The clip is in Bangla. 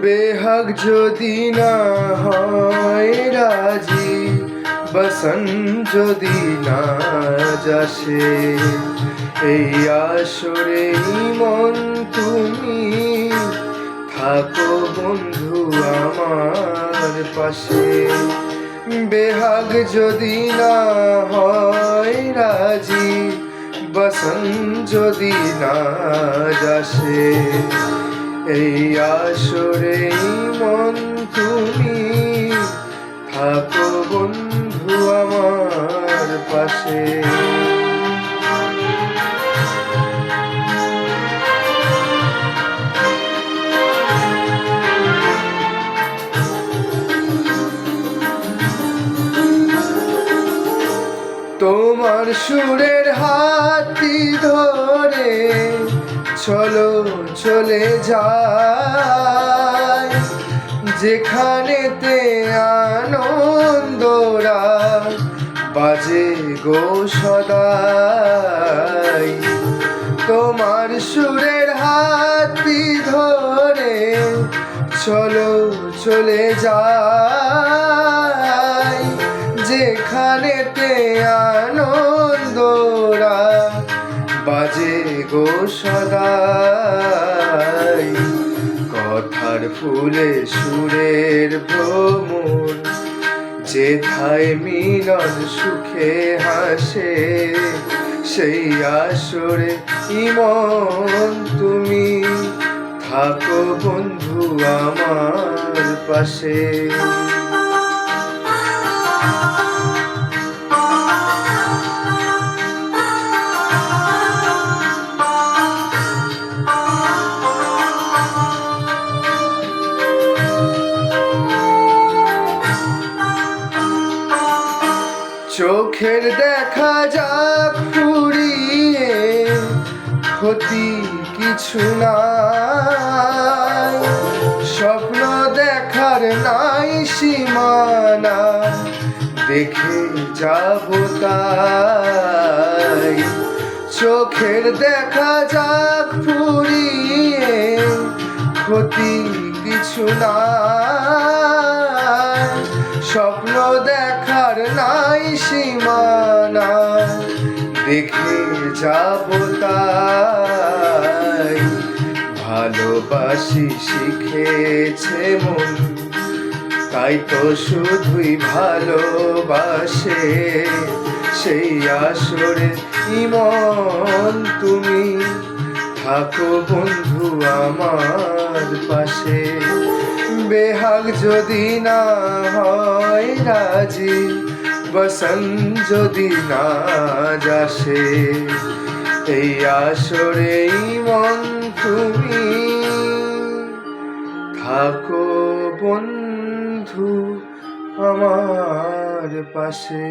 বেহাগ যদি না হয় রাজি, বসন্ত যদি না যাসে, এই আসরে মন তুমি থাকো বন্ধু আমার পাশে। বেহাগ যদি না হয় রাজি, বসন্ত যদি না যাসে, এই আসরে মন তুমি থাকো বন্ধু আমার পাশে। তোমার সুরের হাতটি ধরে চলো চলে যায়, যেখানেতে আনন্দরা বাজে গো সদাই। তোমার সুরের হাতটি ধরে চলো চলে যায়, যেখানেতে আনন্দরা বাজে গো সদাই। কথার ফুলে সুরের ভ্রমর, যেথায় মিলন সুখে হাসে, সেই আসরে ইমন তুমি থাকো বন্ধু আমার পাশে। চোখের দেখা যাক ফুরিয়ে, ক্ষতি কিছু নাই, স্বপ্ন দেখার নাই সীমানা, দেখে যাব তাই। চোখের দেখা যাক ফুরিয়ে, ক্ষতি কিছু নাই, স্বপ্ন দেখার নাই সীমানা, দেখে যাব তাই। ভালোবাসি শিখেছে মন, তাই তো শুধুই ভালোবাসে, সেই আসরে ইমন তুমি থাকো বন্ধু আমার পাশে। বেহাগ যদি না হয় রাজি, বসন্ত যদি না যাসে, এই আসরে মন তুমি থাকো বন্ধু আমার পাশে।